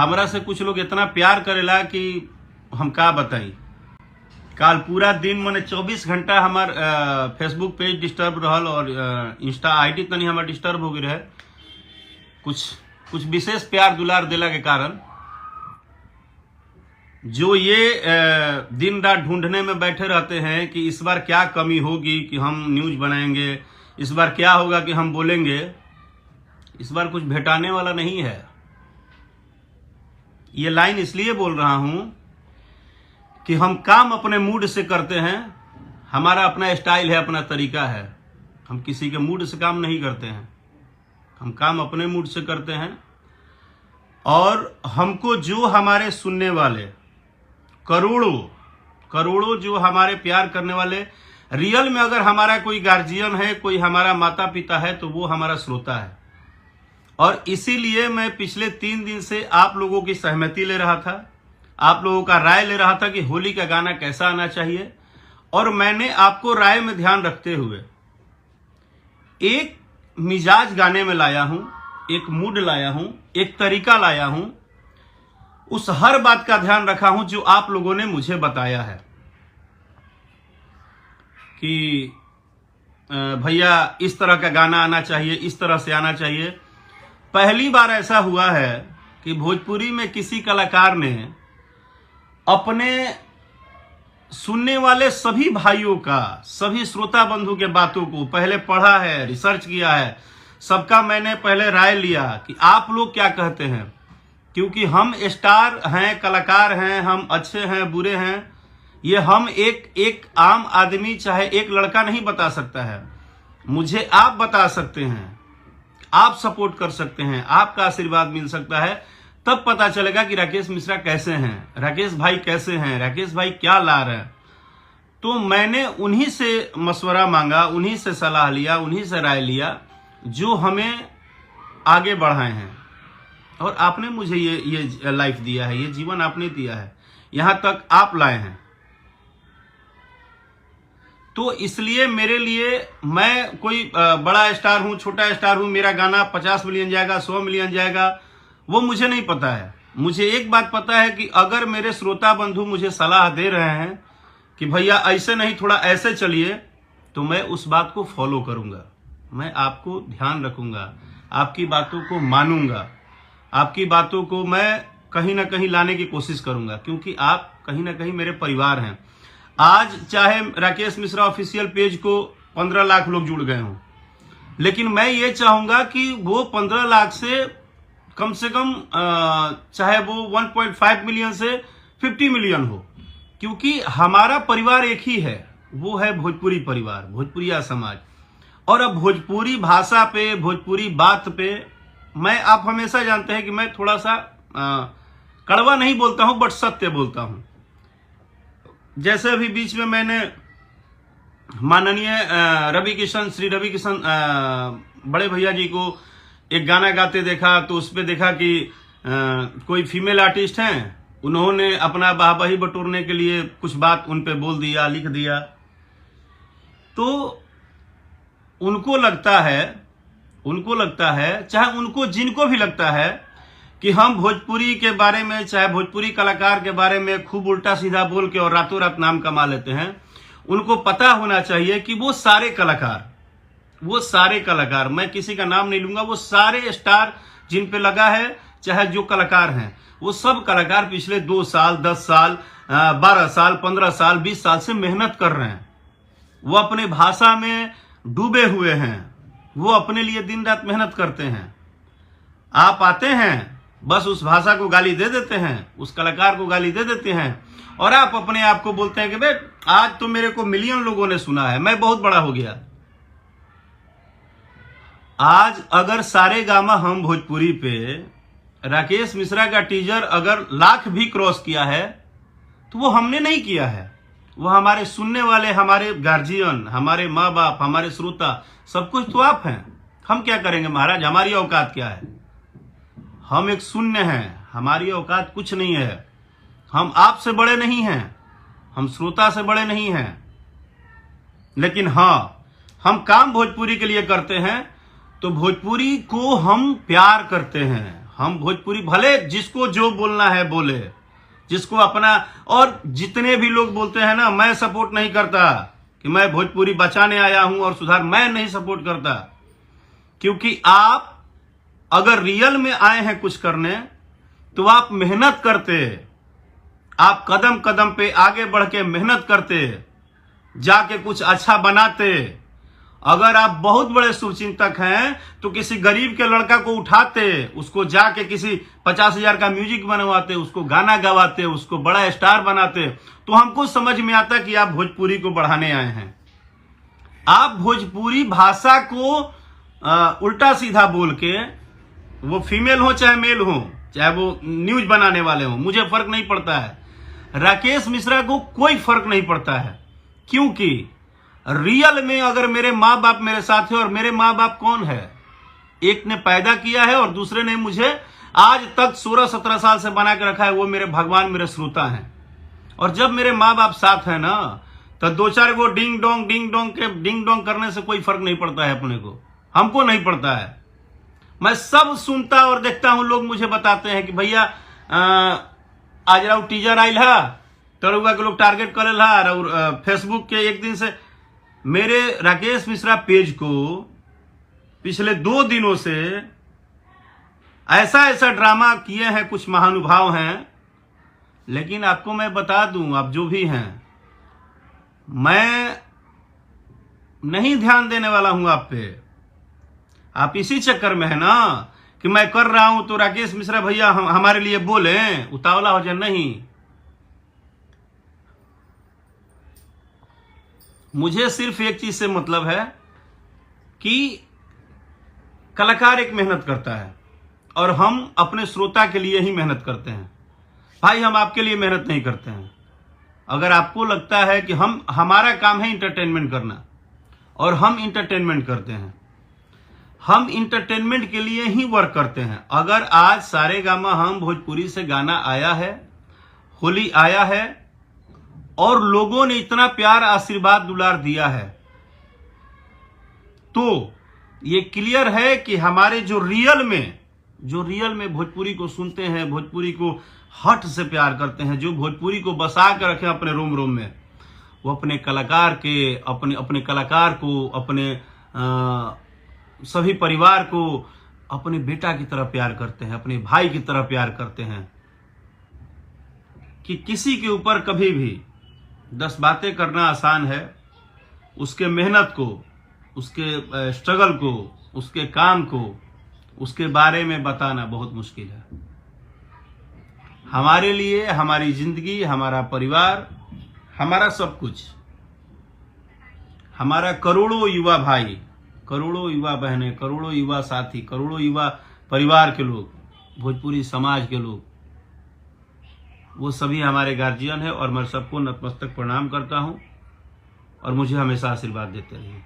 हमरा से कुछ लोग इतना प्यार करेला कि हम का बताई। काल पूरा दिन मैंने 24 घंटा हमार फेसबुक पेज डिस्टर्ब रहल और इंस्टा आईडी तनी हमार डिस्टर्ब हो गई रहे, कुछ विशेष प्यार दुलार देला के कारण। जो ये दिन रात ढूंढने में बैठे रहते हैं कि इस बार क्या कमी होगी कि हम न्यूज बनाएंगे, इस बार क्या होगा कि हम बोलेंगे, इस बार कुछ भेटाने वाला नहीं है। ये लाइन इसलिए बोल रहा हूं कि हम काम अपने मूड से करते हैं, हमारा अपना स्टाइल है, अपना तरीका है। हम किसी के मूड से काम नहीं करते हैं, हम काम अपने मूड से करते हैं। और हमको जो हमारे सुनने वाले करोड़ों जो हमारे प्यार करने वाले, रियल में अगर हमारा कोई गार्जियन है, कोई हमारा माता पिता है, तो वो हमारा श्रोता है। और इसीलिए मैं पिछले 3 दिन से आप लोगों की सहमति ले रहा था, आप लोगों का राय ले रहा था कि होली का गाना कैसा आना चाहिए। और मैंने आपको राय में ध्यान रखते हुए एक मिजाज गाने में लाया हूं, एक मूड लाया हूं, एक तरीका लाया हूं। उस हर बात का ध्यान रखा हूं जो आप लोगों ने मुझे बताया है कि भैया इस तरह का गाना आना चाहिए, इस तरह से आना चाहिए। पहली बार ऐसा हुआ है कि भोजपुरी में किसी कलाकार ने अपने सुनने वाले सभी भाइयों का, सभी श्रोता बंधु के बातों को पहले पढ़ा है, रिसर्च किया है, सबका मैंने पहले राय लिया कि आप लोग क्या कहते हैं। क्योंकि हम स्टार हैं, कलाकार हैं, हम अच्छे हैं, बुरे हैं, ये हम एक आम आदमी, चाहे एक लड़का नहीं बता सकता है। मुझे आप बता सकते हैं, आप सपोर्ट कर सकते हैं, आपका आशीर्वाद मिल सकता है। तब पता चलेगा कि राकेश मिश्रा कैसे हैं, राकेश भाई कैसे हैं, राकेश भाई क्या ला रहे हैं। तो मैंने उन्हीं से मशवरा मांगा, उन्हीं से सलाह लिया, उन्हीं से राय लिया जो हमें आगे बढ़ाए हैं। और आपने मुझे ये लाइफ दिया है, ये जीवन आपने दिया है, यहां तक आप लाए हैं। तो इसलिए मेरे लिए, मैं कोई बड़ा स्टार हूं, छोटा स्टार हूं, मेरा गाना 50 मिलियन जाएगा, 100 मिलियन जाएगा, वो मुझे नहीं पता है। मुझे एक बात पता है कि अगर मेरे श्रोता बंधु मुझे सलाह दे रहे हैं कि भैया ऐसे नहीं, थोड़ा ऐसे चलिए, तो मैं उस बात को फॉलो करूंगा। मैं आपको ध्यान रखूंगा, आपकी बातों को मानूंगा, आपकी बातों को मैं कहीं ना कहीं लाने की कोशिश करूंगा, क्योंकि आप कहीं ना कहीं मेरे परिवार हैं। आज चाहे राकेश मिश्रा ऑफिशियल पेज को 15 लाख लोग जुड़ गए हों, लेकिन मैं ये चाहूंगा कि वो 15 लाख से कम चाहे वो 1.5 मिलियन से 50 मिलियन हो, क्योंकि हमारा परिवार एक ही है, वो है भोजपुरी परिवार, भोजपुरिया समाज। और अब भोजपुरी भाषा पे, भोजपुरी बात पे आप हमेशा जानते हैं कि मैं थोड़ा सा कड़वा नहीं बोलता हूं, बट सत्य बोलता हूं। जैसे अभी बीच में मैंने माननीय श्री रवि किशन बड़े भैया जी को एक गाना गाते देखा, तो उसपे देखा कि कोई फीमेल आर्टिस्ट हैं, उन्होंने अपना वाहवाही बटोरने के लिए कुछ बात उन पे बोल दिया, लिख दिया। तो उनको लगता है, चाहे उनको जिनको भी लगता है कि हम भोजपुरी के बारे में, चाहे भोजपुरी कलाकार के बारे में खूब उल्टा सीधा बोल के और रातों रात नाम कमा लेते हैं, उनको पता होना चाहिए कि वो सारे कलाकार, मैं किसी का नाम नहीं लूंगा, वो सारे स्टार जिन पे लगा है, चाहे जो कलाकार हैं, वो सब कलाकार पिछले 2 साल, 10 साल, 12 साल, 15 साल, 20 साल से मेहनत कर रहे हैं। वो अपने भाषा में डूबे हुए हैं, वो अपने लिए दिन रात मेहनत करते हैं। आप आते हैं, बस उस भाषा को गाली दे देते हैं, उस कलाकार को गाली दे देते हैं, और आप अपने आप को बोलते हैं कि भाई आज तो मेरे को मिलियन लोगों ने सुना है, मैं बहुत बड़ा हो गया। आज अगर सारेगामा हम भोजपुरी पे राकेश मिश्रा का टीजर अगर लाख भी क्रॉस किया है, तो वो हमने नहीं किया है, वो हमारे सुनने वाले, हमारे गार्जियन, हमारे माँ बाप, हमारे श्रोता, सब कुछ तो आप हैं। हम क्या करेंगे महाराज, हमारी औकात क्या है? हम एक शून्य हैं, हमारी औकात कुछ नहीं है। हम आपसे बड़े नहीं हैं, हम श्रोता से बड़े नहीं हैं, लेकिन हाँ, हम काम भोजपुरी के लिए करते हैं, तो भोजपुरी को हम प्यार करते हैं, हम भोजपुरी भले जिसको जो बोलना है बोले, जिसको अपना, और जितने भी लोग बोलते हैं ना, मैं सपोर्ट नहीं करता कि मैं भोजपुरी बचाने आया हूं और सुधार, मैं नहीं सपोर्ट करता। क्योंकि आप अगर रियल में आए हैं कुछ करने तो आप मेहनत करते, आप कदम कदम पे आगे बढ़ के मेहनत करते, जाके कुछ अच्छा बनाते। अगर आप बहुत बड़े शुभचिंतक हैं तो किसी गरीब के लड़का को उठाते, उसको जाके किसी 50,000 का म्यूजिक बनवाते, उसको गाना गवाते, उसको बड़ा स्टार बनाते, तो हमको समझ में आता कि आप भोजपुरी को बढ़ाने आए हैं। आप भोजपुरी भाषा को उल्टा सीधा बोल के, वो फीमेल हो चाहे मेल हो, चाहे वो न्यूज बनाने वाले हो, मुझे फर्क नहीं पड़ता है। राकेश मिश्रा को कोई फर्क नहीं पड़ता है, क्योंकि रियल में अगर मेरे माँ बाप मेरे साथ है, और मेरे माँ बाप कौन है, एक ने पैदा किया है और दूसरे ने मुझे आज तक 16-17 साल से बना के रखा है, वो मेरे भगवान, मेरे श्रोता हैं। और जब मेरे माँ बाप साथ है ना, तो 2-4 गो डिंग डोंग करने से कोई फर्क नहीं पड़ता है अपने को, हमको नहीं पड़ता है। मैं सब सुनता और देखता हूं, लोग मुझे बताते हैं कि भैया आज राउ टीजर आयल है, तरुआ के लोग टारगेट कर रहा, फेसबुक के एक दिन से मेरे राकेश मिश्रा पेज को पिछले 2 दिनों से ऐसा ड्रामा किए हैं कुछ महानुभाव हैं। लेकिन आपको मैं बता दूं, आप जो भी हैं, मैं नहीं ध्यान देने वाला हूं आप पे। आप इसी चक्कर में है ना कि मैं कर रहा हूं तो राकेश मिश्रा भैया हमारे लिए बोले, उतावला हो जाए। नहीं, मुझे सिर्फ एक चीज से मतलब है कि कलाकार एक मेहनत करता है और हम अपने श्रोता के लिए ही मेहनत करते हैं। भाई हम आपके लिए मेहनत नहीं करते हैं। अगर आपको लगता है कि हमारा काम है इंटरटेनमेंट करना, और हम इंटरटेनमेंट करते हैं, हम इंटरटेनमेंट के लिए ही वर्क करते हैं। अगर आज सारेगामा हम भोजपुरी से गाना आया है, होली आया है, और लोगों ने इतना प्यार आशीर्वाद दुलार दिया है, तो ये क्लियर है कि हमारे जो रियल में भोजपुरी को सुनते हैं, भोजपुरी को हट से प्यार करते हैं, जो भोजपुरी को बसा कर रखे अपने रोम रोम में, वो अपने कलाकार के, अपने कलाकार को, अपने सभी परिवार को अपने बेटा की तरह प्यार करते हैं, अपने भाई की तरह प्यार करते हैं। कि किसी के ऊपर कभी भी 10 बातें करना आसान है, उसके मेहनत को, उसके स्ट्रगल को, उसके काम को, उसके बारे में बताना बहुत मुश्किल है। हमारे लिए हमारी जिंदगी, हमारा परिवार, हमारा सब कुछ, हमारा करोड़ों युवा भाई, करोड़ों युवा बहनें, करोड़ों युवा साथी, करोड़ों युवा परिवार के लोग, भोजपुरी समाज के लोग, वो सभी हमारे गार्जियन है। और मैं सबको नतमस्तक प्रणाम करता हूं, और मुझे हमेशा आशीर्वाद देते रहिए।